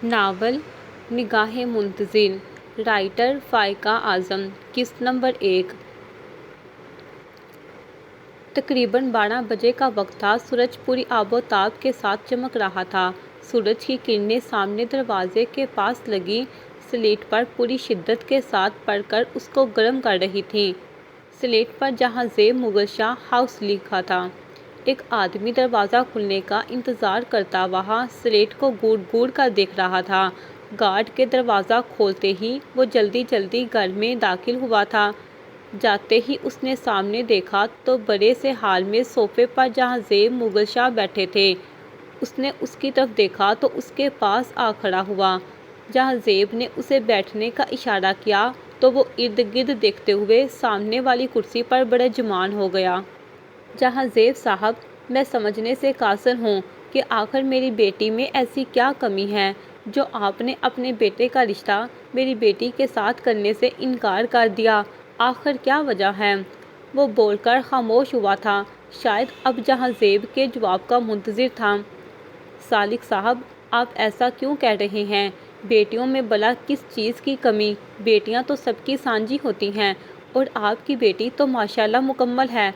Novel نگاہ منتظر، writer فائقہ اعظم، قسط نمبر 1۔ تقریباً 12 بجے کا وقت تھا۔ سورج پوری آب و تاب کے ساتھ چمک رہا تھا۔ سورج کی کرنیں سامنے دروازے کے پاس لگی سلیٹ پر پوری شدت کے ساتھ پڑ کر اس کو گرم کر رہی تھیں۔ سلیٹ پر جہاں زیب مغل شاہ ہاؤس لکھا تھا۔ ایک آدمی دروازہ کھلنے کا انتظار کرتا وہاں سلیٹ کو گھور گھور کر دیکھ رہا تھا۔ گارڈ کے دروازہ کھولتے ہی وہ جلدی جلدی گھر میں داخل ہوا تھا۔ جاتے ہی اس نے سامنے دیکھا تو بڑے سے ہال میں صوفے پر جہاں زیب مغل شاہ بیٹھے تھے۔ اس نے اس کی طرف دیکھا تو اس کے پاس آ کھڑا ہوا۔ جہاں زیب نے اسے بیٹھنے کا اشارہ کیا تو وہ ارد گرد دیکھتے ہوئے سامنے والی کرسی پر بڑے جمان ہو گیا۔ جہاں زیب صاحب، میں سمجھنے سے قاصر ہوں کہ آخر میری بیٹی میں ایسی کیا کمی ہے جو آپ نے اپنے بیٹے کا رشتہ میری بیٹی کے ساتھ کرنے سے انکار کر دیا؟ آخر کیا وجہ ہے؟ وہ بول کر خاموش ہوا تھا، شاید اب جہاں زیب کے جواب کا منتظر تھا۔ سالک صاحب، آپ ایسا کیوں کہہ رہے ہیں؟ بیٹیوں میں بھلا کس چیز کی کمی؟ بیٹیاں تو سب کی سانجھی ہوتی ہیں اور آپ کی بیٹی تو ماشاءاللہ مکمل ہے،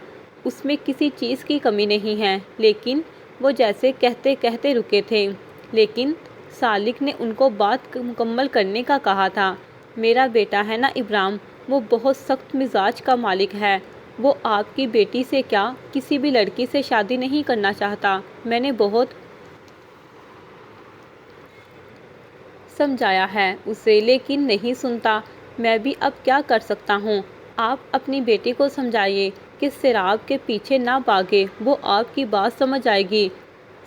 اس میں کسی چیز کی کمی نہیں ہے۔ لیکن وہ جیسے کہتے کہتے رکے تھے، لیکن سالک نے ان کو بات مکمل کرنے کا کہا تھا۔ میرا بیٹا ہے نا ابرام، وہ بہت سخت مزاج کا مالک ہے۔ وہ آپ کی بیٹی سے کیا کسی بھی لڑکی سے شادی نہیں کرنا چاہتا۔ میں نے بہت سمجھایا ہے اسے لیکن نہیں سنتا۔ میں بھی اب کیا کر سکتا ہوں؟ آپ اپنی بیٹی کو سمجھائیے کہ سیراب کے پیچھے نہ بھاگے، وہ آپ کی بات سمجھ جائے گی۔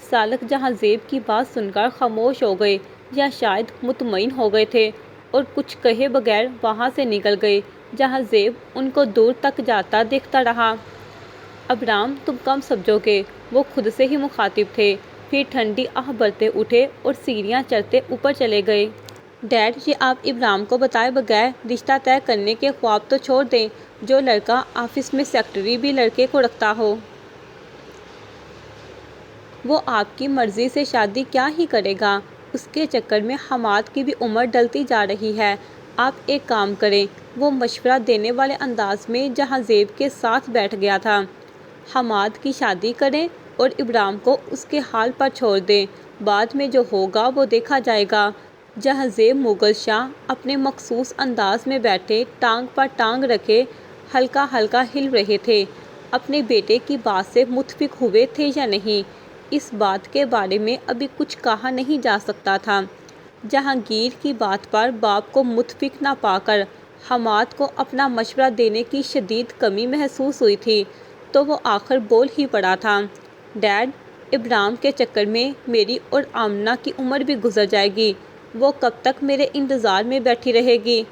سالک جہاں زیب کی بات سن کر خاموش ہو گئے یا شاید مطمئن ہو گئے تھے اور کچھ کہے بغیر وہاں سے نکل گئے۔ جہاں زیب ان کو دور تک جاتا دیکھتا رہا۔ ابرام، تم کم سمجھو گے، وہ خود سے ہی مخاطب تھے۔ پھر ٹھنڈی آہ بھرتے اٹھے اور سیڑھیاں چڑھتے اوپر چلے گئے۔ ڈیڈ، یہ آپ ابرام کو بتائے بغیر رشتہ طے کرنے کے خواب تو چھوڑ دیں۔ جو لڑکا آفس میں سیکرٹری بھی لڑکے کو رکھتا ہو، وہ آپ کی مرضی سے شادی کیا ہی کرے گا؟ اس کے چکر میں حماد کی بھی عمر ڈلتی جا رہی ہے۔ آپ ایک کام کریں۔ وہ مشورہ دینے والے انداز میں جہاں زیب کے ساتھ بیٹھ گیا تھا۔ حماد کی شادی کریں اور ابرام کو اس کے حال پر چھوڑ دیں۔ بعد میں جو ہوگا وہ دیکھا جائے گا۔ جہاں زیب مغل شاہ اپنے مخصوص انداز میں بیٹھے ٹانگ پر ٹانگ رکھے ہلکا ہلکا ہل رہے تھے۔ اپنے بیٹے کی بات سے متفق ہوئے تھے یا نہیں، اس بات کے بارے میں ابھی کچھ کہا نہیں جا سکتا تھا۔ جہانگیر کی بات پر باپ کو متفق نہ پا کر حماد کو اپنا مشورہ دینے کی شدید کمی محسوس ہوئی تھی تو وہ آخر بول ہی پڑا تھا، ڈیڈ، ابرام کے چکر میں میری اور آمنہ کی عمر بھی گزر جائے گی۔ وہ کب تک میرے انتظار میں بیٹھی رہے گی؟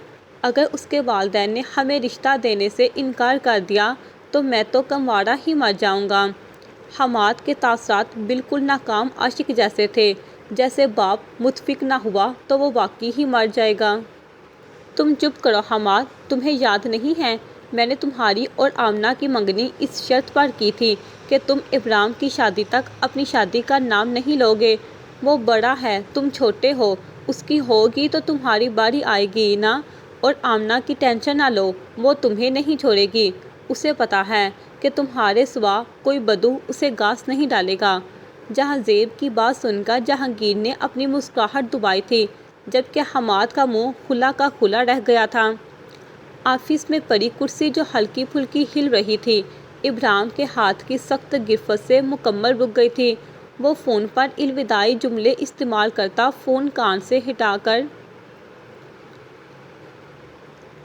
اگر اس کے والدین نے ہمیں رشتہ دینے سے انکار کر دیا تو میں تو کنوارا ہی مر جاؤں گا۔ حماد کے تاثرات بالکل ناکام عاشق جیسے تھے۔ جیسے باپ متفق نہ ہوا تو وہ واقعی ہی مر جائے گا۔ تم چپ کرو حماد، تمہیں یاد نہیں ہے میں نے تمہاری اور آمنہ کی منگنی اس شرط پر کی تھی کہ تم ابرام کی شادی تک اپنی شادی کا نام نہیں لو گے۔ وہ بڑا ہے، تم چھوٹے ہو، اس کی ہوگی تو تمہاری باری آئے گی نا۔ اور آمنہ کی ٹینشن نہ لو، وہ تمہیں نہیں چھوڑے گی۔ اسے پتہ ہے کہ تمہارے سوا کوئی بدو اسے گھاس نہیں ڈالے گا۔ جہاں زیب کی بات سن کر جہانگیر نے اپنی مسکراہٹ دبائی تھی جبکہ حماد کا منہ کھلا کا کھلا رہ گیا تھا۔ آفس میں پڑی کرسی جو ہلکی پھلکی ہل رہی تھی ابرام کے ہاتھ کی سخت گرفت سے مکمل رک گئی تھی۔ وہ فون پر الوداعی جملے استعمال کرتا فون کان سے ہٹا کر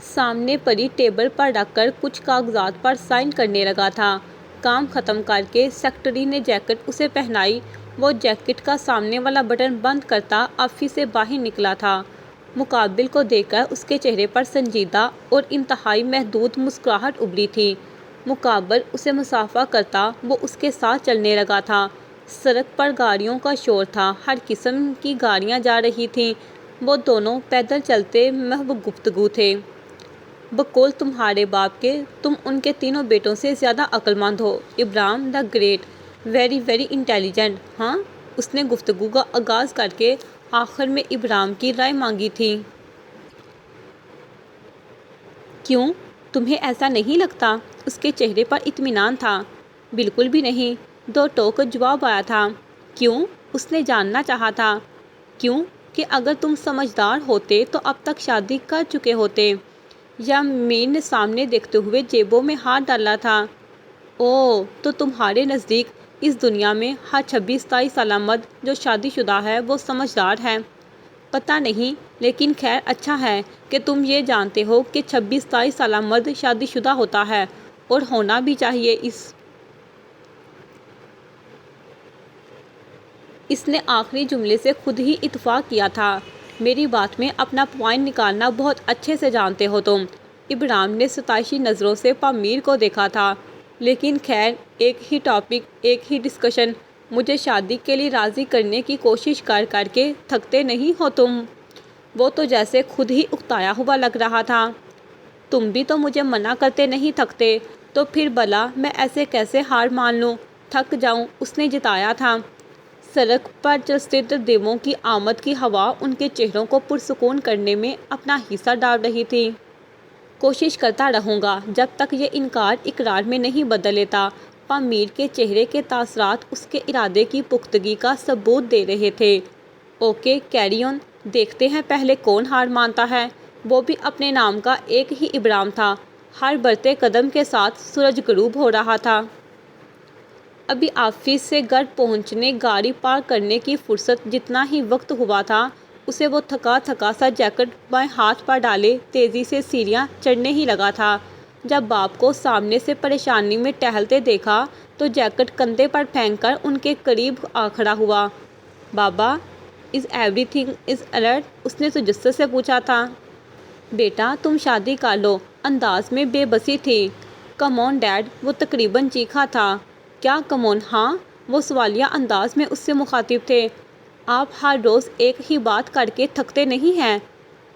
سامنے پڑی ٹیبل پر رکھ کر کچھ کاغذات پر سائن کرنے لگا تھا۔ کام ختم کر کے سیکرٹری نے جیکٹ اسے پہنائی۔ وہ جیکٹ کا سامنے والا بٹن بند کرتا آفس سے باہر نکلا تھا۔ مقابل کو دیکھ کر اس کے چہرے پر سنجیدہ اور انتہائی محدود مسکراہٹ ابھری تھی۔ مقابل اسے مصافحہ کرتا وہ اس کے ساتھ چلنے لگا تھا۔ سڑک پر گاڑیوں کا شور تھا، ہر قسم کی گاڑیاں جا رہی تھیں۔ وہ دونوں پیدل چلتے محو گفتگو تھے۔ بقول تمہارے باپ کے، تم ان کے تینوں بیٹوں سے زیادہ عقل مند ہو۔ Abram the great, very very intelligent. ہاں؟ اس نے گفتگو کا آغاز کر کے آخر میں ابرام کی رائے مانگی تھی۔ کیوں؟ تمہیں ایسا نہیں لگتا؟ اس کے چہرے پر اطمینان تھا۔ بالکل بھی نہیں، دو ٹوک جواب آیا تھا۔ کیوں؟ اس نے جاننا چاہا تھا۔ کیوں کہ اگر تم سمجھدار ہوتے تو اب تک شادی کر چکے ہوتے۔ یامین نے سامنے دیکھتے ہوئے جیبوں میں ہاتھ ڈالا تھا۔ اوہ، تو تمہارے نزدیک اس دنیا میں ہر 26-27 سالہ مرد جو شادی شدہ ہے وہ سمجھدار ہے؟ پتہ نہیں، لیکن خیر اچھا ہے کہ تم یہ جانتے ہو کہ 26-27 سالہ مرد شادی شدہ ہوتا ہے، اور ہونا بھی چاہیے۔ اس نے آخری جملے سے خود ہی اتفاق کیا تھا۔ میری بات میں اپنا پوائنٹ نکالنا بہت اچھے سے جانتے ہو تم۔ ابرام نے ستائشی نظروں سے پامیر کو دیکھا تھا۔ لیکن خیر، ایک ہی ٹاپک، ایک ہی ڈسکشن، مجھے شادی کے لیے راضی کرنے کی کوشش کر کر کے تھکتے نہیں ہو تم؟ وہ تو جیسے خود ہی اکتایا ہوا لگ رہا تھا۔ تم بھی تو مجھے منع کرتے نہیں تھکتے، تو پھر بھلا میں ایسے کیسے ہار مان لوں، تھک جاؤں؟ اس نے جتایا تھا۔ سڑک پر چلتے دیووں کی آمد کی ہوا ان کے چہروں کو پرسکون کرنے میں اپنا حصہ ڈال رہی تھی۔ کوشش کرتا رہوں گا جب تک یہ انکار اقرار میں نہیں بدل لیتا۔ پامیر کے چہرے کے تاثرات اس کے ارادے کی پختگی کا ثبوت دے رہے تھے۔ اوکے، کیری آن، دیکھتے ہیں پہلے کون ہار مانتا ہے۔ وہ بھی اپنے نام کا ایک ہی ابرام تھا۔ ہر بڑھتے قدم کے ساتھ سورج غروب ہو رہا تھا۔ ابھی آفس سے گھر پہنچنے، گاڑی پارک کرنے کی فرصت جتنا ہی وقت ہوا تھا، اسے وہ تھکا تھکا سا جیکٹ بائیں ہاتھ پر ڈالے تیزی سے سیڑھیاں چڑھنے ہی لگا تھا۔ جب باپ کو سامنے سے پریشانی میں ٹہلتے دیکھا تو جیکٹ کندھے پر پھینک کر ان کے قریب آ کھڑا ہوا۔ بابا، از ایوری تھنگ از الرائٹ؟ اس نے تجسس سے پوچھا تھا۔ بیٹا، تم شادی کر لو، انداز میں بے بسی تھی۔ کم آن ڈیڈ، وہ تقریباً چیخا تھا۔ کیا کم آن؟ ہاں، وہ سوالیہ انداز میں اس سے مخاطب تھے۔ آپ ہر روز ایک ہی بات کر کے تھکتے نہیں ہیں؟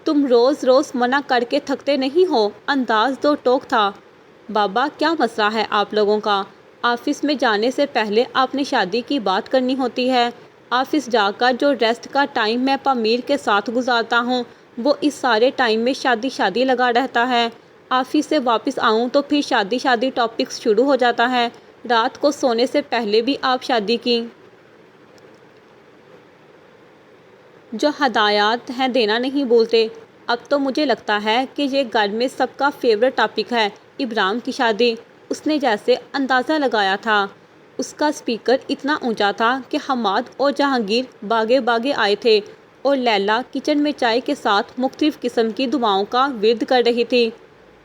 تم روز روز منع کر کے تھکتے نہیں ہو؟ انداز دو ٹوک تھا۔ بابا، کیا مسئلہ ہے آپ لوگوں کا؟ آفس میں جانے سے پہلے آپ نے شادی کی بات کرنی ہوتی ہے۔ آفس جا کر جو ریسٹ کا ٹائم میں پامیر کے ساتھ گزارتا ہوں، وہ اس سارے ٹائم میں شادی شادی لگا رہتا ہے۔ آفس سے واپس آؤں تو پھر شادی شادی ٹاپکس شروع ہو جاتا ہے۔ رات کو سونے سے پہلے بھی آپ شادی کی جو ہدایات ہیں دینا نہیں بھولتے۔ اب تو مجھے لگتا ہے کہ یہ گھر میں سب کا فیورٹ ٹاپک ہے، ابرام کی شادی۔ اس نے جیسے اندازہ لگایا تھا۔ اس کا اسپیکر اتنا اونچا تھا کہ حماد اور جہانگیر بھاگے بھاگے آئے تھے، اور لیلا کچن میں چائے کے ساتھ مختلف قسم کی دعاؤں کا ورد کر رہی تھی۔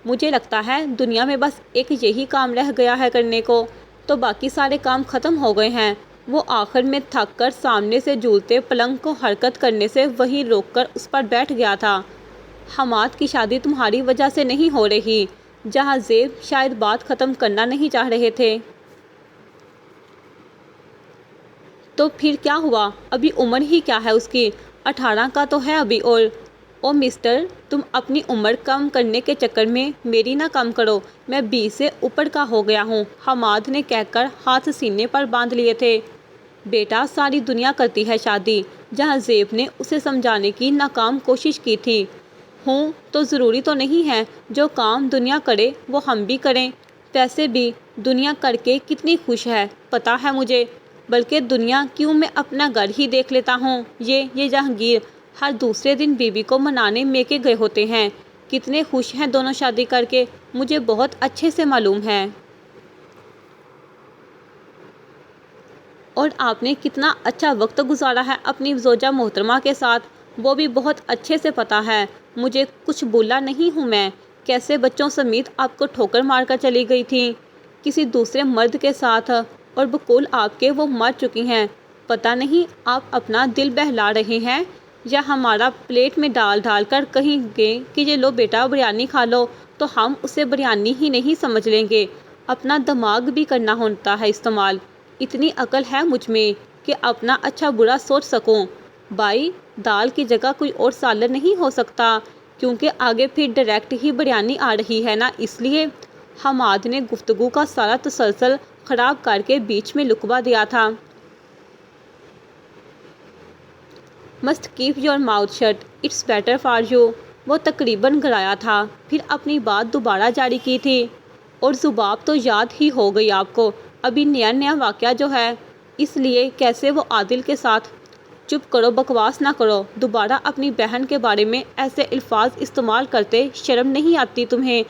مجھے لگتا ہے دنیا میں بس ایک یہی کام رہ گیا ہے کرنے کو، تو باقی سارے کام ختم ہو گئے ہیں۔ وہ آخر میں تھک کر سامنے سے جھولتے پلنگ کو حرکت کرنے سے وہیں روک کر اس پر بیٹھ گیا تھا۔ حماد کی شادی تمہاری وجہ سے نہیں ہو رہی۔ جہاں زیب شاید بات ختم کرنا نہیں چاہ رہے تھے۔ تو پھر کیا ہوا؟ ابھی عمر ہی کیا ہے اس کی؟ 18 کا تو ہے ابھی۔ اور او مسٹر، تم اپنی عمر کم کرنے کے چکر میں میری نہ کم کرو۔ میں 20 سے اوپر کا ہو گیا ہوں، حماد نے کہہ کر ہاتھ سینے پر باندھ لیے تھے۔ بیٹا، ساری دنیا کرتی ہے شادی۔ جہاں زیب نے اسے سمجھانے کی ناکام کوشش کی تھی۔ ہوں تو ضروری تو نہیں ہے جو کام دنیا کرے وہ ہم بھی کریں۔ ویسے بھی دنیا کر کے کتنی خوش ہے پتہ ہے مجھے۔ بلکہ دنیا کیوں، میں اپنا گھر ہی دیکھ لیتا ہوں۔ یہ جہانگیر ہر دوسرے دن بیوی کو منانے میکے گئے ہوتے ہیں۔ کتنے خوش ہیں دونوں شادی کر کے، مجھے بہت اچھے سے معلوم ہے۔ اور آپ نے کتنا اچھا وقت گزارا ہے اپنی زوجہ محترمہ کے ساتھ، وہ بھی بہت اچھے سے پتہ ہے مجھے۔ کچھ بولا نہیں ہوں میں۔ کیسے بچوں سمیت آپ کو ٹھوکر مار کر چلی گئی تھی کسی دوسرے مرد کے ساتھ، اور بقول آپ کے وہ مر چکی ہیں۔ پتہ نہیں آپ اپنا دل بہلا رہے ہیں یا ہمارا پلیٹ میں ڈال ڈال کر کہیں گے کہ یہ لو بیٹا بریانی کھا لو، تو ہم اسے بریانی ہی نہیں سمجھ لیں گے۔ اپنا دماغ بھی کرنا ہوتا ہے استعمال۔ اتنی عقل ہے مجھ میں کہ اپنا اچھا برا سوچ سکوں۔ بھائی، دال کی جگہ کوئی اور سالن نہیں ہو سکتا؟ کیونکہ آگے پھر ڈائریکٹ ہی بریانی آ رہی ہے نا، اس لیے۔ حماد نے گفتگو کا سارا تسلسل خراب کر کے بیچ میں لکوا دیا تھا۔ Must keep your mouth shut, it's better for you. وہ تقریباً گرایا تھا، پھر اپنی بات دوبارہ جاری کی تھی۔ اور زباب تو یاد ہی ہو گئی آپ کو، ابھی نیا نیا واقعہ جو ہے، اس لیے کیسے وہ عادل کے ساتھ۔ چپ کرو، بکواس نہ کرو، دوبارہ اپنی بہن کے بارے میں ایسے الفاظ استعمال کرتے شرم نہیں آتی تمہیں؟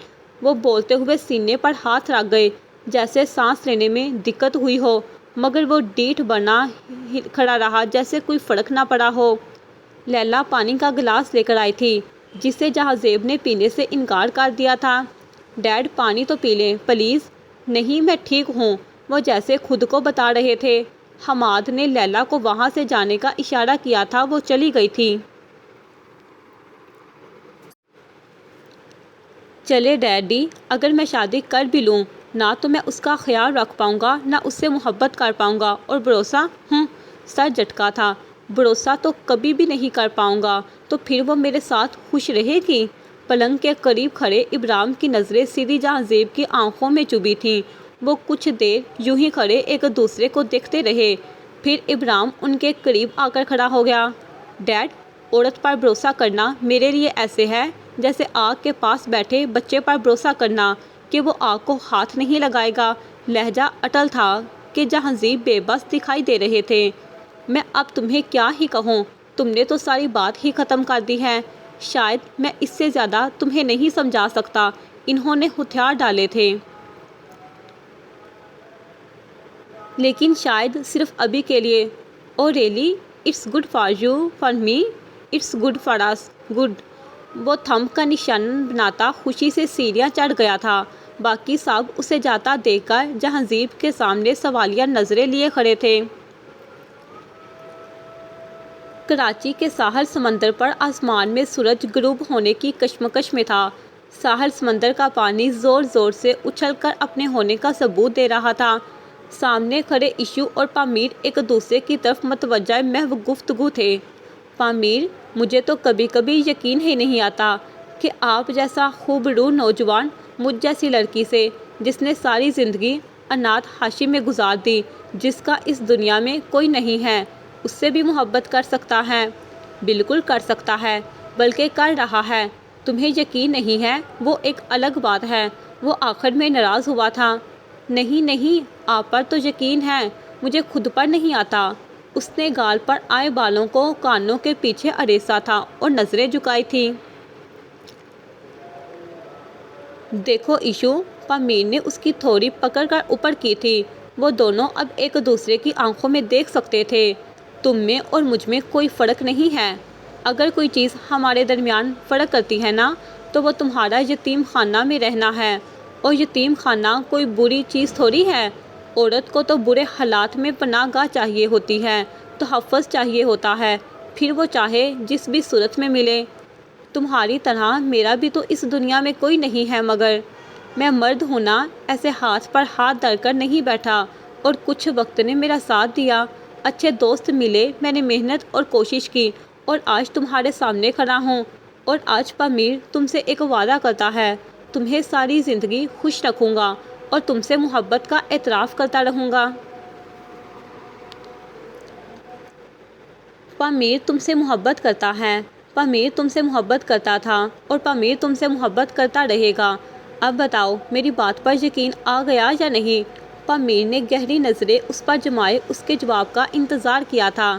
وہ بولتے ہوئے سینے پر ہاتھ رکھ گئے، جیسے سانس لینے میں دقت ہوئی ہو، مگر وہ ڈیٹھ بنا کھڑا رہا جیسے کوئی فرق نہ پڑا ہو۔ لیلا پانی کا گلاس لے کر آئی تھی، جسے جہازیب نے پینے سے انکار کر دیا تھا۔ ڈیڈ پانی تو پی لیں پلیز۔ نہیں میں ٹھیک ہوں، وہ جیسے خود کو بتا رہے تھے۔ حماد نے لیلا کو وہاں سے جانے کا اشارہ کیا تھا، وہ چلی گئی تھی۔ چلے ڈیڈی، اگر میں شادی کر بھی لوں نہ تو میں اس کا خیال رکھ پاؤں گا، نہ اس سے محبت کر پاؤں گا، اور بھروسہ سر جھٹکا تھا۔ بھروسہ تو کبھی بھی نہیں کر پاؤں گا، تو پھر وہ میرے ساتھ خوش رہے گی؟ پلنگ کے قریب کھڑے ابرام کی نظریں سیدھی جہازیب کی آنکھوں میں چبھی تھیں۔ وہ کچھ دیر یوں ہی کھڑے ایک دوسرے کو دیکھتے رہے، پھر ابرام ان کے قریب آ کر کھڑا ہو گیا۔ ڈیڈ، عورت پر بھروسہ کرنا میرے لیے ایسے ہے جیسے آگ کے پاس بیٹھے بچے پر بھروسہ کرنا کہ وہ آگ کو ہاتھ نہیں لگائے گا۔ لہجہ اٹل تھا کہ جہازیب بے بس دکھائی دے رہے تھے۔ میں اب تمہیں کیا ہی کہوں، تم نے تو ساری بات ہی ختم کر دی ہے۔ شاید میں اس سے زیادہ تمہیں نہیں سمجھا سکتا۔ انہوں نے ہتھیار ڈالے تھے، لیکن شاید صرف ابھی کے لیے۔ Oh really, it's good for you, for me, it's good for us, good. وہ تھمب کا نشان بناتا خوشی سے سیڑھیاں چڑھ گیا تھا۔ باقی سب اسے جاتا دیکھ کر جہازیب کے سامنے سوالیہ نظریں لیے کھڑے تھے۔ کراچی کے ساحل سمندر پر آسمان میں سورج غروب ہونے کی کشمکش میں تھا۔ ساحل سمندر کا پانی زور زور سے اچھل کر اپنے ہونے کا ثبوت دے رہا تھا۔ سامنے کھڑے ایشو اور پامیر ایک دوسرے کی طرف متوجہ محو گفتگو تھے۔ پامیر، مجھے تو کبھی کبھی یقین ہی نہیں آتا کہ آپ جیسا خوبرو نوجوان مجھ جیسی لڑکی سے، جس نے ساری زندگی اناتھ آشرم میں گزار دی، جس کا اس دنیا میں کوئی نہیں ہے، اس سے بھی محبت کر سکتا ہے۔ بالکل کر سکتا ہے، بلکہ کر رہا ہے۔ تمہیں یقین نہیں ہے وہ ایک الگ بات ہے۔ وہ آخر میں ناراض ہوا تھا۔ نہیں نہیں، آپ پر تو یقین ہے، مجھے خود پر نہیں آتا۔ اس نے گال پر آئے بالوں کو کانوں کے پیچھے اڑیسا تھا اور نظریں جھکائی تھیں۔ دیکھو ایشو، پامیر نے اس کی تھوڑی پکڑ کر اوپر کی تھی۔ وہ دونوں اب ایک دوسرے کی آنکھوں میں دیکھ سکتے تھے۔ تم میں اور مجھ میں کوئی فرق نہیں ہے۔ اگر کوئی چیز ہمارے درمیان فرق کرتی ہے نا، تو وہ تمہارا یتیم خانہ میں رہنا ہے۔ اور یتیم خانہ کوئی بری چیز تھوڑی ہے۔ عورت کو تو برے حالات میں پناہ گاہ چاہیے ہوتی ہے، تحفظ چاہیے ہوتا ہے، پھر وہ چاہے جس بھی صورت میں ملے۔ تمہاری طرح میرا بھی تو اس دنیا میں کوئی نہیں ہے، مگر میں مرد ہوں نا، ایسے ہاتھ پر ہاتھ دھر کر نہیں بیٹھا۔ اور کچھ وقت نے میرا ساتھ دیا، اچھے دوست ملے، میں نے محنت اور کوشش کی، اور آج تمہارے سامنے کھڑا ہوں۔ اور آج پامیر تم سے ایک وعدہ کرتا ہے، تمہیں ساری زندگی خوش رکھوں گا اور تم سے محبت کا اعتراف کرتا رہوں گا۔ پامیر تم سے محبت کرتا ہے، پامیر تم سے محبت کرتا تھا، اور پامیر تم سے محبت کرتا رہے گا۔ اب بتاؤ، میری بات پر یقین آ گیا یا نہیں؟ پامیر نے گہری نظریں اس پر جمائے اس کے جواب کا انتظار کیا تھا۔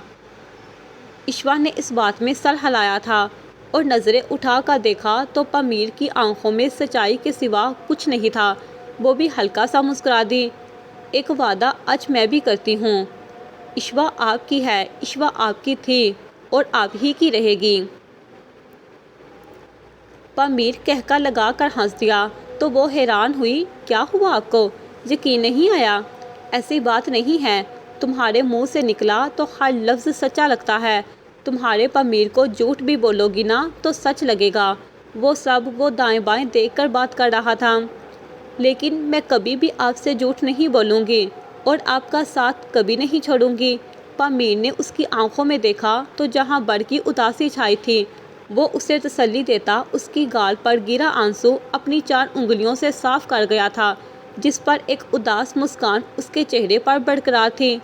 ایشوا نے اس بات میں سر ہلایا تھا اور نظریں اٹھا کر دیکھا تو پامیر کی آنکھوں میں سچائی کے سوا کچھ نہیں تھا۔ وہ بھی ہلکا سا مسکرا دی۔ ایک وعدہ آج میں بھی کرتی ہوں۔ ایشوا آپ کی ہے، ایشوا آپ کی تھی، اور آپ ہی کی رہے گی۔ پامیر کہکا لگا کر ہنس دیا تو وہ حیران ہوئی۔ کیا ہوا آپ کو؟ یقین نہیں آیا؟ ایسی بات نہیں ہے، تمہارے منہ سے نکلا تو ہر لفظ سچا لگتا ہے۔ تمہارے پامیر کو جھوٹ بھی بولو گی نا تو سچ لگے گا۔ وہ دائیں بائیں دیکھ کر بات کر رہا تھا۔ لیکن میں کبھی بھی آپ سے جھوٹ نہیں بولوں گی، اور آپ کا ساتھ کبھی نہیں چھوڑوں گی۔ پامیر نے اس کی آنکھوں میں دیکھا تو جہاں بڑھ کی اداسی چھائی تھی، وہ اسے تسلی دیتا اس کی گال پر گرا آنسو اپنی 4 انگلیوں سے صاف کر گیا تھا، جس پر ایک اداس مسکان اس کے چہرے پر برقرار تھی۔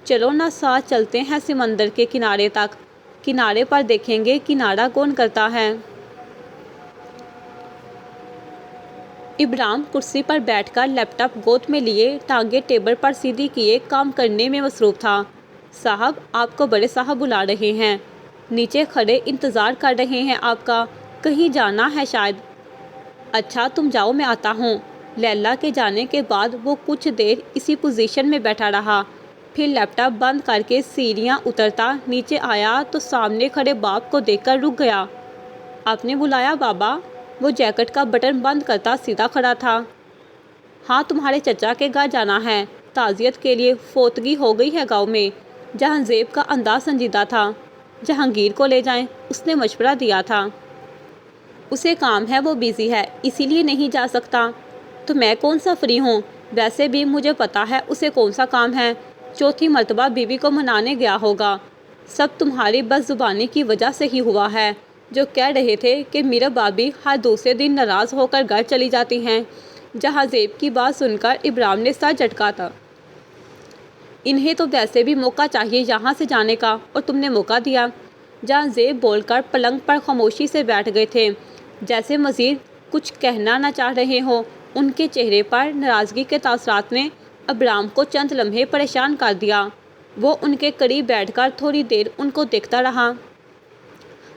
چلو نا، ساتھ چلتے ہیں سمندر کے کنارے تک۔ کنارے پر دیکھیں گے کنارہ کون کرتا ہے۔ ابراہیم کرسی پر بیٹھ کر لیپ ٹاپ گود میں لیے ٹانگیں ٹیبل پر سیدھی کیے کام کرنے میں مصروف تھا۔ صاحب آپ کو بڑے صاحب بلا رہے ہیں، نیچے کھڑے انتظار کر رہے ہیں آپ کا، کہیں جانا ہے شاید۔ اچھا تم جاؤ میں آتا ہوں۔ لیلا کے جانے کے بعد وہ کچھ دیر اسی پوزیشن میں بیٹھا رہا، پھر لیپ ٹاپ بند کر کے سیڑھیاں اترتا نیچے آیا تو سامنے کھڑے باپ کو دیکھ کر رک گیا۔ آپ نے بلایا بابا؟ وہ جیکٹ کا بٹن بند کرتا سیدھا کھڑا تھا۔ ہاں تمہارے چچا کے گھر جانا ہے، تعزیت کے لیے فوتگی ہو گئی ہے گاؤں میں۔ جہانزیب کا انداز سنجیدہ تھا۔ جہانگیر کو لے جائیں، اس نے مشورہ دیا تھا۔ اسے کام ہے، وہ بیزی ہے، اسی لیے نہیں جا سکتا۔ تو میں کون سا فری ہوں؟ ویسے بھی مجھے پتا ہے اسے کون سا کام ہے، چوتھی مرتبہ بیوی کو منانے گیا ہوگا۔ سب تمہاری بد زبانی کی وجہ سے ہی ہوا ہے، جو کہہ رہے تھے کہ میرا بابی ہر دوسرے دن ناراض ہو کر گھر چلی جاتی ہیں۔ جہانزیب کی بات سن کر ابراہیم نے سر جھٹکا تھا۔ انہیں تو ویسے بھی موقع چاہیے یہاں سے جانے کا، اور تم نے موقع دیا۔ جہانزیب بول کر پلنگ پر خاموشی سے بیٹھ گئے تھے، جیسے مزید کچھ کہنا نہ چاہ رہے ہوں۔ ان کے چہرے پر ناراضگی کے تاثرات نے ابراہیم کو چند لمحے پریشان کر دیا۔ وہ ان کے قریب بیٹھ کر تھوڑی دیر ان کو دیکھتا رہا۔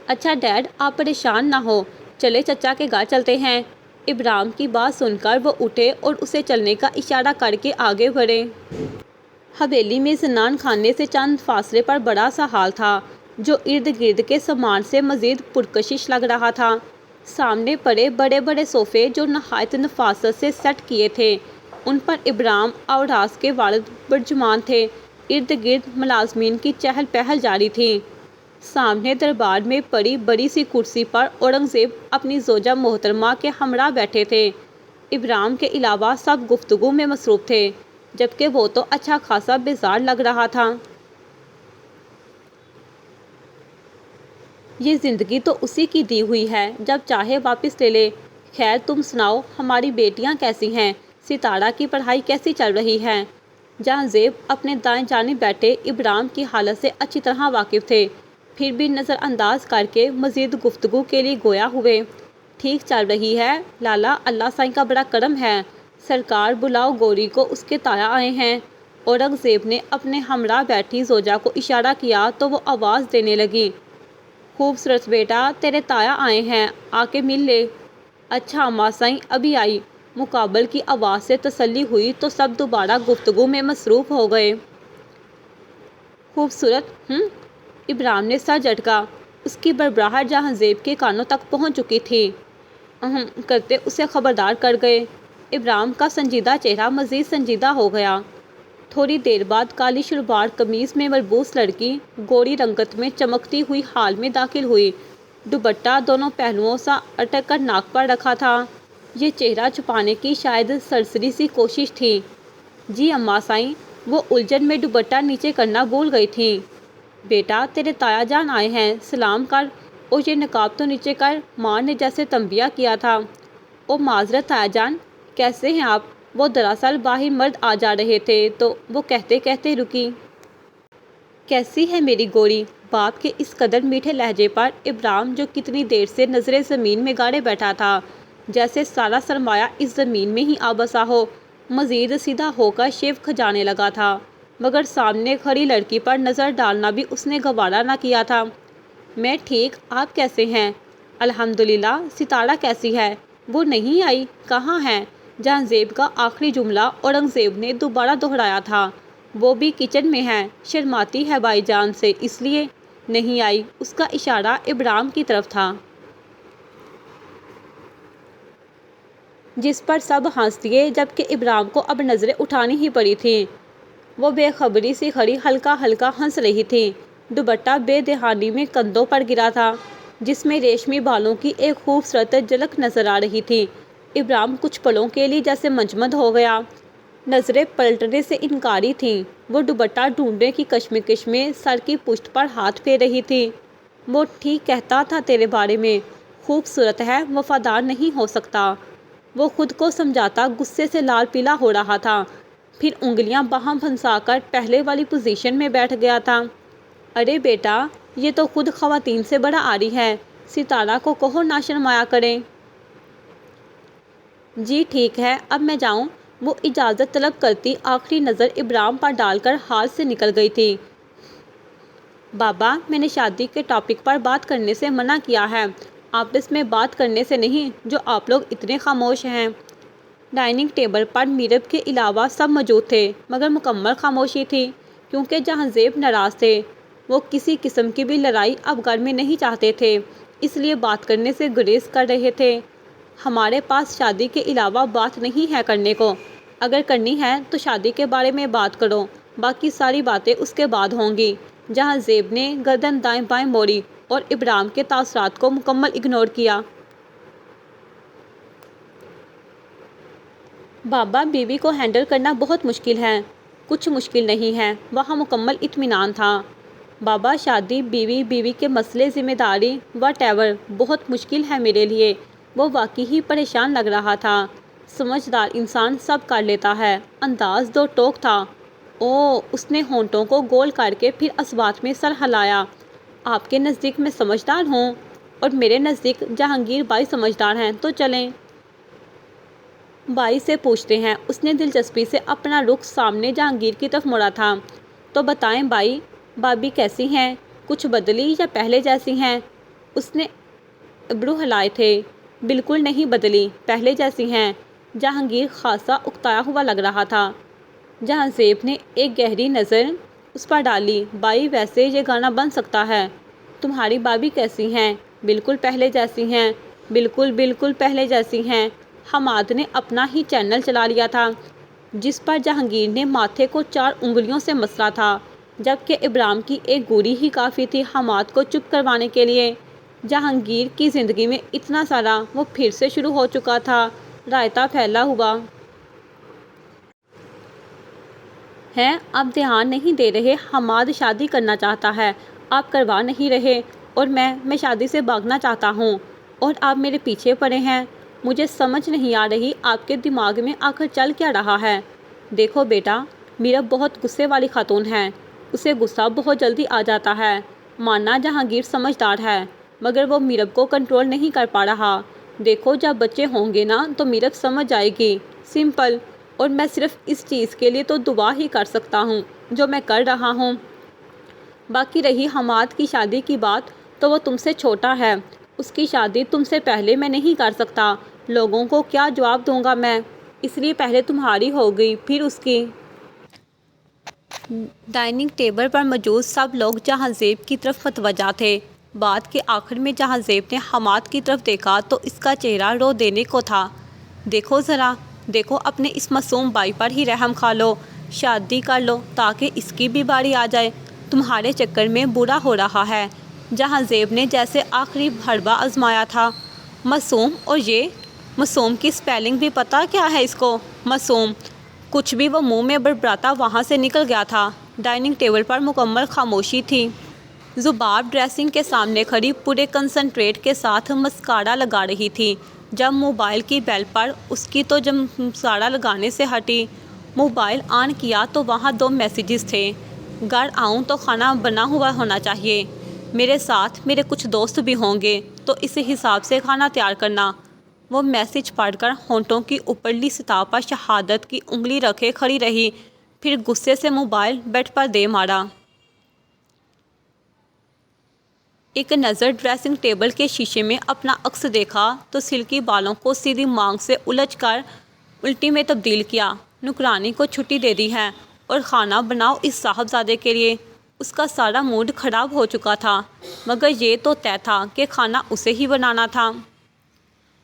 اچھا ڈیڈ آپ پریشان نہ ہو، چلے چچا کے گھر چلتے ہیں۔ ابراہیم کی بات سن کر وہ اٹھے اور اسے چلنے کا اشارہ کر کے آگے بڑھے۔ حویلی میں زنان خانے سے چند فاصلے پر بڑا سا ہال تھا، جو ارد گرد کے سامان سے مزید پرکشش لگ رہا تھا۔ سامنے پڑے بڑے بڑے صوفے جو نہایت نفاست سے سیٹ کیے تھے، ان پر ابراہیم اور راز کے والد برجمان تھے۔ ارد گرد ملازمین کی چہل پہل جاری تھی۔ سامنے دربار میں پڑی بڑی سی کرسی پر اورنگزیب اپنی زوجہ محترمہ کے ہمراہ بیٹھے تھے۔ ابراہیم کے علاوہ سب گفتگو میں مصروف تھے، جبکہ وہ تو اچھا خاصا بیزار لگ رہا تھا۔ یہ زندگی تو اسی کی دی ہوئی ہے، جب چاہے واپس لے لے۔ خیر تم سناؤ، ہماری بیٹیاں کیسی ہیں؟ ستارہ کی پڑھائی کیسی چل رہی ہے؟ جہانزیب اپنے دائیں جانب بیٹھے ابراہیم کی حالت سے اچھی طرح واقف تھے، پھر بھی نظر انداز کر کے مزید گفتگو کے لیے گویا ہوئے۔ ٹھیک چل رہی ہے لالا، اللہ سائیں کا بڑا کرم ہے۔ سرکار بلاؤ گوری کو، اس کے تایا آئے ہیں۔ اورنگزیب نے اپنے ہمراہ بیٹھی زوجہ کو اشارہ کیا تو وہ آواز دینے لگی، خوبصورت بیٹا تیرے تایا آئے ہیں، آ کے مل لے۔ اچھا اماں سائیں ابھی آئی۔ مقابل کی آواز سے تسلی ہوئی تو سب دوبارہ گفتگو میں مصروف ہو گئے۔ خوبصورت ابراہیم نے سر جھٹکا۔ اس کی بڑبڑاہٹ جہانزیب کے کانوں تک پہنچ چکی تھی۔ کرتے اسے خبردار کر گئے۔ ابراہیم کا سنجیدہ چہرہ مزید سنجیدہ ہو گیا۔ تھوڑی دیر بعد کالی شلوار قمیض میں ملبوس لڑکی گوری رنگت میں چمکتی ہوئی ہال میں داخل ہوئی۔ دوپٹہ دونوں پہلوؤں سے اٹک کر ناک پر رکھا تھا۔ یہ چہرہ چھپانے کی شاید سرسری سی کوشش تھی۔ جی اماں سائیں، وہ الجھن میں دوپٹہ نیچے کرنا بھول گئی تھیں۔ بیٹا تیرے تایا جان آئے ہیں، سلام کر، اور یہ نقاب تو نیچے کر، ماں نے جیسے تنبیہ کیا تھا۔ او معذرت تایا جان، کیسے ہیں آپ؟ وہ دراصل باہر مرد آ جا رہے تھے تو وہ کہتے کہتے رکی۔ کیسی ہے میری گوری؟ باپ کے اس قدر میٹھے لہجے پر ابراہیم، جو کتنی دیر سے نظریں زمین میں گاڑے بیٹھا تھا، جیسے سارا سرمایہ اس زمین میں ہی آ بسا ہو، مزید سیدھا ہو کر شیو کھجانے لگا تھا، مگر سامنے کھڑی لڑکی پر نظر ڈالنا بھی اس نے گوارا نہ کیا تھا۔ میں ٹھیک، آپ کیسے ہیں؟ الحمدللہ۔ ستارہ کیسی ہے؟ وہ نہیں آئی؟ کہاں ہے؟ جہانزیب کا آخری جملہ اورنگزیب نے دوبارہ دہرایا تھا۔ وہ بھی کچن میں ہے، شرماتی ہے بھائی جان سے، اس لیے نہیں آئی۔ اس کا اشارہ ابراہیم کی طرف تھا، جس پر سب ہنس دیے، جبکہ ابراہیم کو اب نظریں اٹھانی ہی پڑی تھیں۔ وہ بے خبری سی کھڑی ہلکا ہلکا ہنس رہی تھی۔ دوپٹہ بے دہانی میں کندھوں پر گرا تھا، جس میں ریشمی بالوں کی ایک خوبصورت جھلک نظر آ رہی تھی۔ ابراہیم کچھ پلوں کے لیے جیسے منجمد ہو گیا۔ نظریں پلٹنے سے انکاری تھیں۔ وہ دوپٹہ ڈھونڈنے کی کشمکش میں سر کی پشت پر ہاتھ پھیر رہی تھی۔ وہ ٹھیک کہتا تھا تیرے بارے میں، خوبصورت ہے، وفادار نہیں ہو سکتا۔ وہ خود کو سمجھاتا غصے سے لال پیلا ہو رہا تھا، پھر انگلیاں باہم پھنسا کر پہلے والی پوزیشن میں بیٹھ گیا تھا۔ ارے بیٹا، یہ تو خود خواتین سے بڑا عاری ہے، ستارہ کو کہو نہ شرمایا کریں۔ جی ٹھیک ہے، اب میں جاؤں؟ وہ اجازت طلب کرتی آخری نظر ابرام پر ڈال کر ہال سے نکل گئی تھی۔ بابا، میں نے شادی کے ٹاپک پر بات کرنے سے منع کیا ہے، آپس میں بات کرنے سے نہیں، جو آپ لوگ اتنے خاموش ہیں۔ ڈائننگ ٹیبل پر میرب کے علاوہ سب موجود تھے، مگر مکمل خاموشی تھی، کیونکہ جہاں زیب ناراض تھے، وہ کسی قسم کی بھی لڑائی اب گھر میں نہیں چاہتے تھے، اس لیے بات کرنے سے گریز کر رہے تھے۔ ہمارے پاس شادی کے علاوہ بات نہیں ہے کرنے کو، اگر کرنی ہے تو شادی کے بارے میں بات کرو، باقی ساری باتیں اس کے بعد ہوں گی۔ جہاں زیب نے گردن دائیں بائیں موڑی اور ابرام کے تاثرات کو مکمل اگنور کیا۔ بابا، بیوی کو ہینڈل کرنا بہت مشکل ہے۔ کچھ مشکل نہیں ہے، وہاں مکمل اطمینان تھا۔ بابا، شادی، بیوی، بیوی کے مسئلے، ذمہ داری، واٹ ایور، بہت مشکل ہے میرے لیے۔ وہ واقعی ہی پریشان لگ رہا تھا۔ سمجھدار انسان سب کر لیتا ہے، انداز دو ٹوک تھا۔ اوہ، اس نے ہونٹوں کو گول کر کے پھر اثبات میں سر ہلایا۔ آپ کے نزدیک میں سمجھدار ہوں، اور میرے نزدیک جہانگیر بھائی سمجھدار ہیں، تو چلیں بھائی سے پوچھتے ہیں۔ اس نے دلچسپی سے اپنا رخ سامنے جہانگیر کی طرف موڑا تھا۔ تو بتائیں بھائی، بھابھی کیسی ہیں؟ کچھ بدلی یا پہلے جیسی ہیں؟ اس نے ابرو ہلائے تھے۔ بالکل نہیں بدلی، پہلے جیسی ہیں۔ جہانگیر خاصا اکتایا ہوا لگ رہا تھا۔ جہاں زیب نے ایک گہری نظر اس پر ڈالی۔ بھائی، ویسے یہ گانا بن سکتا ہے۔ تمہاری بھابھی کیسی ہیں؟ بالکل پہلے جیسی ہیں، بالکل بالکل پہلے جیسی ہیں۔ حماد نے اپنا ہی چینل چلا لیا تھا، جس پر جہانگیر نے ماتھے کو 4 انگلیوں سے مسلا تھا، جبکہ ابرام کی ایک گوری ہی کافی تھی حماد کو چپ کروانے کے لیے۔ جہانگیر کی زندگی میں اتنا سارا، وہ پھر سے شروع ہو چکا تھا، رائتا پھیلا ہوا ہے۔ اب دھیان نہیں دے رہے؟ حماد شادی کرنا چاہتا ہے، آپ کروا نہیں رہے، اور میں شادی سے بھاگنا چاہتا ہوں، اور آپ میرے پیچھے پڑے ہیں۔ مجھے سمجھ نہیں آ رہی آپ کے دماغ میں آخر چل کیا رہا ہے۔ دیکھو بیٹا، میرب بہت غصے والی خاتون ہے، اسے غصہ بہت جلدی آ جاتا ہے۔ ماننا جہانگیر سمجھدار ہے، مگر وہ میرب کو کنٹرول نہیں کر پا رہا۔ دیکھو، جب بچے ہوں گے نا تو میرب سمجھ جائے گی، سمپل۔ اور میں صرف اس چیز کے لیے تو دعا ہی کر سکتا ہوں جو میں کر رہا ہوں۔ باقی رہی حماد کی شادی کی بات، تو وہ تم سے چھوٹا ہے، اس کی شادی تم سے پہلے میں نہیں کر سکتا۔ لوگوں کو کیا جواب دوں گا میں، اس لیے پہلے تمہاری ہوگی، پھر اس کی۔ ڈائننگ ٹیبل پر موجود سب لوگ جہاں زیب کی طرف متوجہ تھے۔ بات کے آخر میں جہاں زیب نے حماد کی طرف دیکھا تو اس کا چہرہ رو دینے کو تھا۔ دیکھو ذرا، دیکھو، اپنے اس معصوم بھائی پر ہی رحم کھا لو، شادی کر لو تاکہ اس کی بھی باری آ جائے، تمہارے چکر میں برا ہو رہا ہے۔ جہاں زیب نے جیسے آخری حربہ آزمایا تھا۔ معصوم، اور یہ معصوم کی سپیلنگ بھی پتہ کیا ہے اس کو؟ معصوم، کچھ بھی وہ منہ میں بڑبڑاتا وہاں سے نکل گیا تھا۔ ڈائننگ ٹیبل پر مکمل خاموشی تھی۔ زباب ڈریسنگ کے سامنے کھڑی پورے کنسنٹریٹ کے ساتھ مسکارا لگا رہی تھی۔ جب موبائل کی بیل پر اس کی تو جب مسکارا لگانے سے ہٹی، موبائل آن کیا تو وہاں 2 میسیجز تھے۔ گھر آؤں تو کھانا بنا ہوا ہونا چاہیے، میرے ساتھ میرے کچھ دوست بھی ہوں گے، تو اس حساب سے کھانا تیار کرنا۔ وہ میسیج پڑھ کر ہونٹوں کی اوپرلی سطح پر شہادت کی انگلی رکھے کھڑی رہی، پھر غصے سے موبائل بیڈ پر دے مارا۔ ایک نظر ڈریسنگ ٹیبل کے شیشے میں اپنا عکس دیکھا تو سلکی بالوں کو سیدھی مانگ سے الجھ کر الٹی میں تبدیل کیا۔ نوکرانی کو چھٹی دے دی ہے، اور کھانا بناؤ اس صاحبزادے کے لیے۔ اس کا سارا موڈ خراب ہو چکا تھا، مگر یہ تو طے تھا کہ کھانا اسے ہی بنانا تھا۔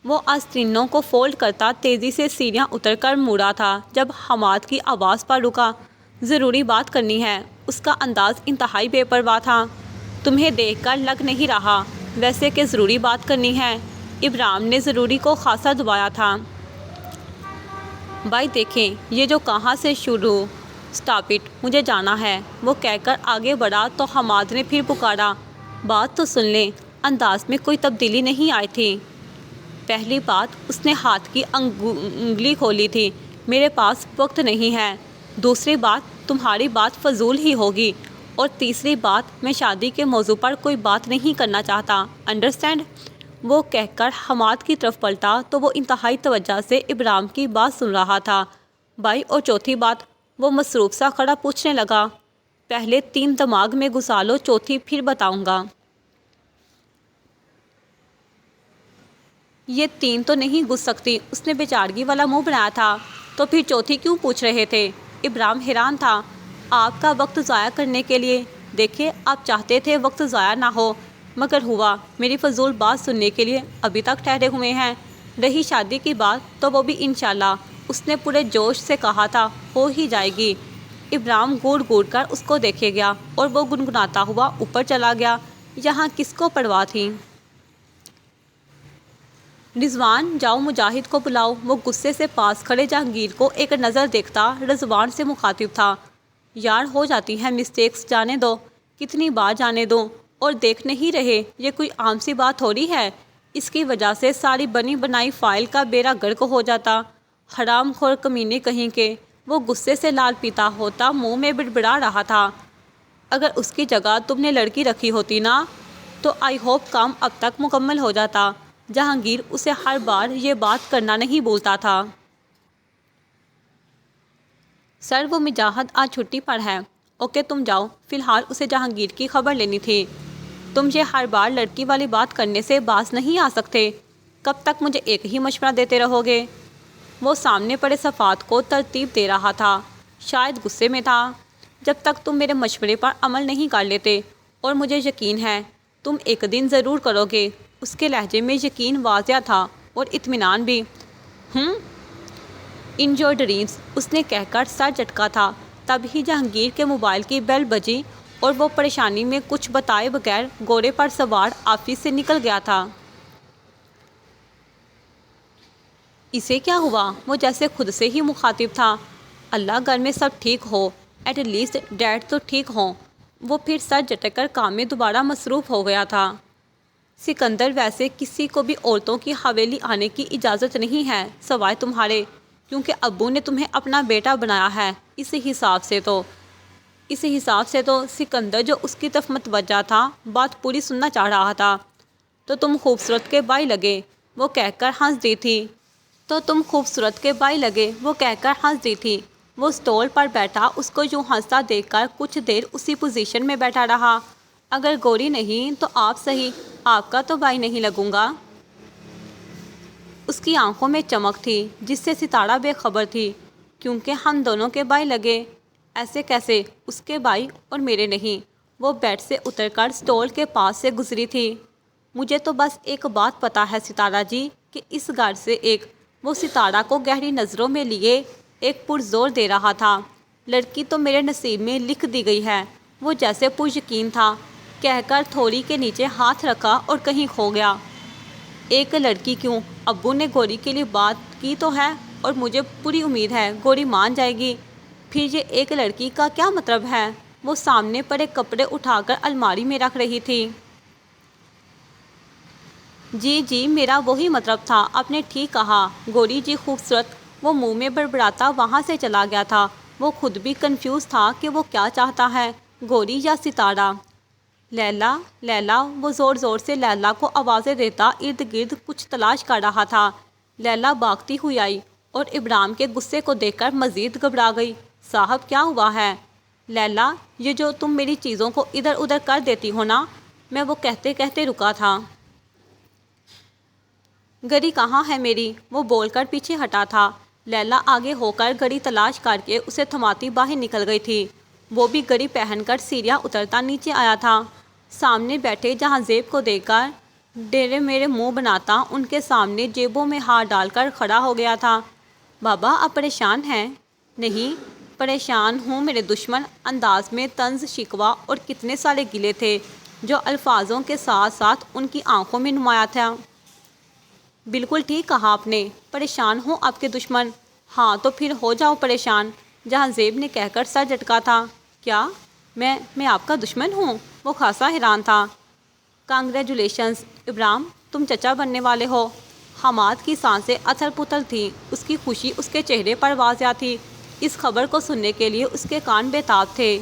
وہ آستینوں کو فولڈ کرتا تیزی سے سیڑھیاں اتر کر مڑا تھا جب حماد کی آواز پر رکا۔ ضروری بات کرنی ہے۔ اس کا انداز انتہائی بے پرواہ تھا۔ تمہیں دیکھ کر لگ نہیں رہا ویسے کہ ضروری بات کرنی ہے؟ ابرام نے ضروری کو خاصا دبایا تھا۔ بھائی دیکھیں، یہ جو کہاں سے شروع، سٹاپ اٹ، مجھے جانا ہے، وہ کہہ کر آگے بڑھا تو حماد نے پھر پکارا، بات تو سن لیں۔ انداز میں کوئی تبدیلی نہیں آئی تھی۔ پہلی بات، اس نے ہاتھ کی انگلی کھولی تھی، میرے پاس وقت نہیں ہے۔ دوسری بات، تمہاری بات فضول ہی ہوگی، اور تیسری بات، میں شادی کے موضوع پر کوئی بات نہیں کرنا چاہتا، انڈرسٹینڈ؟ وہ کہہ کر حماد کی طرف پلٹا تو وہ انتہائی توجہ سے ابرام کی بات سن رہا تھا۔ بھائی، اور چوتھی بات؟ وہ مصروف سا کھڑا پوچھنے لگا۔ پہلے 3 دماغ میں گھسا لو، چوتھی پھر بتاؤں گا۔ یہ 3 تو نہیں گھس سکتی، اس نے بیچارگی والا منہ بنایا تھا۔ تو پھر چوتھی کیوں پوچھ رہے تھے؟ ابرام حیران تھا۔ آپ کا وقت ضائع کرنے کے لیے۔ دیکھیں، آپ چاہتے تھے وقت ضائع نہ ہو، مگر ہوا۔ میری فضول بات سننے کے لیے ابھی تک ٹھہرے ہوئے ہیں۔ رہی شادی کی بات تو وہ بھی انشاءاللہ، اس نے پورے جوش سے کہا تھا، ہو ہی جائے گی۔ ابرام گھور گھور کر اس کو دیکھے گیا اور وہ گنگناتا ہوا اوپر چلا گیا۔ یہاں کس کو پرواہ تھی؟ رضوان، جاؤ مجاہد کو بلاؤ۔ وہ غصے سے پاس کھڑے جہانگیر کو ایک نظر دیکھتا رضوان سے مخاطب تھا۔ یار، ہو جاتی ہیں مسٹیکس، جانے دو۔ کتنی بار جانے دو؟ اور دیکھ نہیں رہے یہ کوئی عام سی بات تھوڑی ہے؟ اس کی وجہ سے ساری بنی بنائی فائل کا بیڑا غرق ہو جاتا۔ حرام خور کمینے کہیں کے۔ وہ غصے سے لال پیتا ہوتا منہ میں بڑبڑا رہا تھا۔ اگر اس کی جگہ تم نے لڑکی رکھی ہوتی نا، تو آئی ہوپ کام اب تک مکمل ہو جاتا۔ جہانگیر اسے ہر بار یہ بات کرنا نہیں بولتا تھا۔ سر، وہ مجاہد آج چھٹی پر ہے۔ اوکے، تم جاؤ۔ فی الحال اسے جہانگیر کی خبر لینی تھی۔ تم یہ ہر بار لڑکی والی بات کرنے سے باز نہیں آ سکتے؟ کب تک مجھے ایک ہی مشورہ دیتے رہو گے؟ وہ سامنے پڑے صفحات کو ترتیب دے رہا تھا، شاید غصے میں تھا۔ جب تک تم میرے مشورے پر عمل نہیں کر لیتے، اور مجھے یقین ہے تم ایک دن ضرور کرو گے۔ اس کے لہجے میں یقین واضح تھا اور اطمینان بھی۔ ان یور ڈریمز، اس نے کہہ کر سر جھٹکا تھا۔ تب ہی جہانگیر کے موبائل کی بیل بجی اور وہ پریشانی میں کچھ بتائے بغیر گھوڑے پر سوار آفس سے نکل گیا تھا۔ اسے کیا ہوا؟ وہ جیسے خود سے ہی مخاطب تھا۔ اللہ، گھر میں سب ٹھیک ہو، ایٹ لیسٹ ڈیڈ تو ٹھیک ہوں۔ وہ پھر سر جھٹک کر کام میں دوبارہ مصروف ہو گیا تھا۔ سکندر، ویسے کسی کو بھی عورتوں کی حویلی آنے کی اجازت نہیں ہے سوائے تمہارے، کیونکہ ابو نے تمہیں اپنا بیٹا بنایا ہے۔ اس حساب سے تو سکندر، جو اس کی طرف متوجہ تھا، بات پوری سننا چاہ رہا تھا۔ تو تم خوبصورت کے بھائی لگے، وہ کہہ کر ہنس دی تھی۔ وہ سٹول پر بیٹھا اس کو یوں ہنستا دیکھ کر کچھ دیر اسی پوزیشن میں بیٹھا رہا۔ اگر گوری نہیں تو آپ صحیح، آپ کا تو بھائی نہیں لگوں گا۔ اس کی آنکھوں میں چمک تھی جس سے ستارہ بے خبر تھی۔ کیونکہ ہم دونوں کے بھائی لگے؟ ایسے کیسے؟ اس کے بھائی اور میرے نہیں۔ وہ بیڈ سے اتر کر سٹول کے پاس سے گزری تھی۔ مجھے تو بس ایک بات پتا ہے ستارہ جی، کہ اس گھر سے وہ ستارہ کو گہری نظروں میں لیے ایک پرزور دے رہا تھا۔ لڑکی تو میرے نصیب میں لکھ دی گئی ہے۔ وہ جیسے پر یقین تھا، کہہ کر تھوڑی کے نیچے ہاتھ رکھا اور کہیں کھو گیا۔ ایک لڑکی کیوں؟ ابو نے گوری کے لیے بات کی تو ہے، اور مجھے پوری امید ہے گوری مان جائے گی۔ پھر یہ ایک لڑکی کا کیا مطلب ہے؟ وہ سامنے پڑے کپڑے اٹھا کر الماری میں رکھ رہی تھی۔ جی، میرا وہی مطلب تھا، آپ نے ٹھیک کہا۔ گوری جی خوبصورت، وہ منہ میں بڑبڑاتا وہاں سے چلا گیا تھا۔ وہ خود بھی کنفیوز تھا کہ وہ کیا چاہتا ہے، گوری یا ستارہ۔ لیلا، وہ زور زور سے لیلا کو آوازیں دیتا ارد گرد کچھ تلاش کر رہا تھا۔ لیلا بھاگتی ہوئی آئی اور ابرام کے غصے کو دیکھ کر مزید گھبرا گئی۔ صاحب، کیا ہوا ہے؟ لیلا، یہ جو تم میری چیزوں کو ادھر ادھر کر دیتی ہو نا، میں وہ کہتے کہتے رکا تھا۔ گھڑی کہاں ہے میری؟ وہ بول کر پیچھے ہٹا تھا۔ لیلا آگے ہو کر گھڑی تلاش کر کے اسے تھماتی باہر نکل گئی تھی۔ وہ بھی گھڑی پہن کر سیڑھیاں اترتا نیچے آیا تھا۔ سامنے بیٹھے جہانزیب کو دیکھ کر ڈیرے میرے منہ بناتا ان کے سامنے جیبوں میں ہاتھ ڈال کر کھڑا ہو گیا تھا۔ بابا، آپ پریشان ہیں؟ نہیں پریشان ہوں، میرے دشمن انداز میں طنز شکوہ اور کتنے سارے گلے تھے جو الفاظوں کے ساتھ ساتھ ان کی آنکھوں میں نمایاں تھا۔ بالکل ٹھیک کہا آپ نے، پریشان ہوں آپ کے دشمن۔ ہاں تو پھر ہو جاؤ پریشان، جہانزیب نے کہہ کر سر جھٹکا تھا۔ کیا میں آپ کا دشمن ہوں؟ وہ خاصا حیران تھا۔ کانگریچولیشنز ابرام، تم چچا بننے والے ہو۔ حماد کی سانسیں اتھل پتھل تھیں، اس کی خوشی اس کے چہرے پر واضح تھی۔ اس خبر کو سننے کے لیے اس کے کان بے تاب تھے۔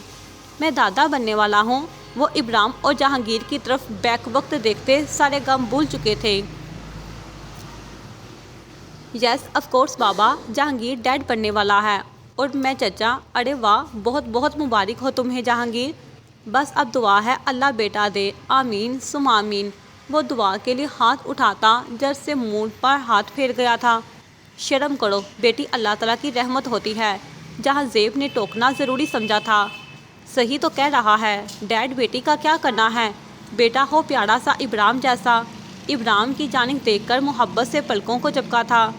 میں دادا بننے والا ہوں۔ وہ ابرام اور جہانگیر کی طرف بیک وقت دیکھتے سارے غم بھول چکے تھے۔ یس آف کورس بابا، جہانگیر ڈیڈ بننے والا ہے۔ اور میں چچا۔ ارے واہ، بہت بہت مبارک ہو تمہیں جہانگیر۔ بس اب دعا ہے اللہ بیٹا دے، آمین ثم آمین۔ وہ دعا کے لیے ہاتھ اٹھاتا جج سے منہ پر ہاتھ پھیر گیا تھا۔ شرم کرو بیٹی، اللہ تعالیٰ کی رحمت ہوتی ہے۔ جہاں زیب نے ٹوکنا ضروری سمجھا تھا۔ صحیح تو کہہ رہا ہے، ڈیڈ بیٹی کا کیا کرنا ہے، بیٹا ہو پیارا سا ابرام جیسا۔ ابرام کی جانب دیکھ کر محبت سے پلکوں کو جھپکا تھا۔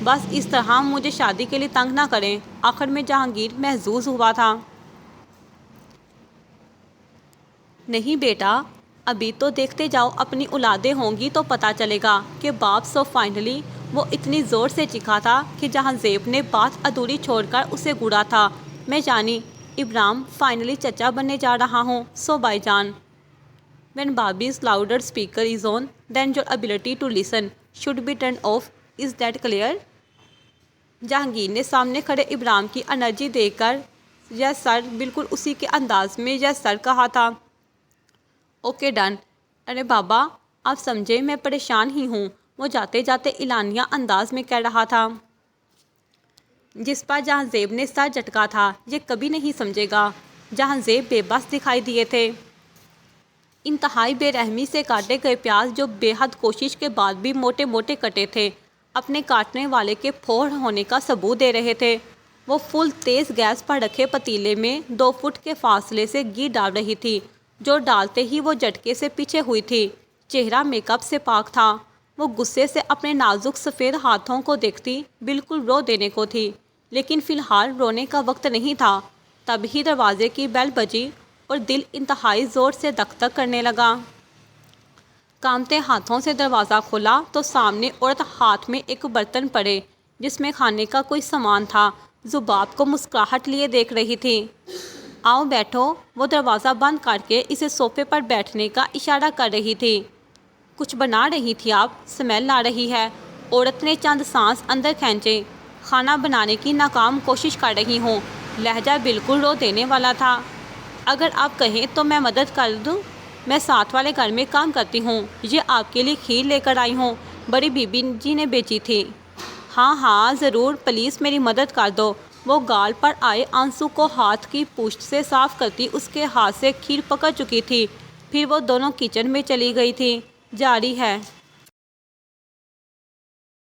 بس اس طرح مجھے شادی کے لیے تنگ نہ کریں۔ آخر میں جہانگیر محظوظ ہوا تھا۔ نہیں بیٹا، ابھی تو دیکھتے جاؤ، اپنی اولادیں ہوں گی تو پتہ چلے گا کہ باپ سو فائنلی۔ وہ اتنی زور سے چیخا تھا کہ جہاں زیب نے بات ادھوری چھوڑ کر اسے گھورا تھا۔ میں جانی ابرام فائنلی چچا بننے جا رہا ہوں، سو بائی جان۔ When Bobby's louder speaker is on, then your ability to listen should be turned off. Is that clear? Jahangir نے سامنے کھڑے ابرام کی انرجی دیکھ کر یس سر، بالکل اسی کے انداز میں یس سر کہا تھا۔ Okay done. ارے بابا آپ سمجھے میں پریشان ہی ہوں، وہ جاتے جاتے اعلانیہ انداز میں کہہ رہا تھا، جس پر جہاں زیب نے سر جھٹکا تھا۔ یہ کبھی نہیں سمجھے گا۔ جہاں زیب بے بس دکھائی دیے تھے۔ انتہائی بے رحمی سے کاٹے گئے پیاز جو بے حد کوشش کے بعد بھی موٹے موٹے کٹے تھے، اپنے کاٹنے والے کے پھوڑ ہونے کا ثبوت دے رہے تھے۔ وہ فل تیز گیس پر رکھے پتیلے میں 2 فٹ کے فاصلے سے گھی ڈال رہی تھی، جو ڈالتے ہی وہ جھٹکے سے پیچھے ہوئی تھی۔ چہرہ میک اپ سے پاک تھا۔ وہ غصے سے اپنے نازک سفید ہاتھوں کو دیکھتی بالکل رو دینے کو تھی، لیکن فی الحال رونے کا وقت نہیں تھا۔ تب ہی دروازے کی بیل بجی اور دل انتہائی زور سے دک دک کرنے لگا۔ کانپتے ہاتھوں سے دروازہ کھولا تو سامنے عورت ہاتھ میں ایک برتن پڑے جس میں کھانے کا کوئی سامان تھا، زباب کو مسکراہٹ لیے دیکھ رہی تھی۔ آؤ بیٹھو۔ وہ دروازہ بند کر کے اسے صوفے پر بیٹھنے کا اشارہ کر رہی تھی۔ کچھ بنا رہی تھی آپ؟ سمیل آ رہی ہے۔ عورت نے چند سانس اندر کھینچے۔ کھانا بنانے کی ناکام کوشش کر رہی ہوں۔ لہجہ بالکل رو دینے والا تھا۔ اگر آپ کہیں تو میں مدد کر دوں، میں ساتھ والے گھر میں کام کرتی ہوں۔ یہ آپ کے لیے کھیر لے کر آئی ہوں، بڑی بی بی جی نے بیچی تھی۔ ہاں ہاں ضرور، پلیز میری مدد کر دو۔ وہ گال پر آئے آنسو کو ہاتھ کی پشت سے صاف کرتی اس کے ہاتھ سے کھیر پکڑ چکی تھی۔ پھر وہ دونوں کچن میں چلی گئی تھی۔ جاری ہے۔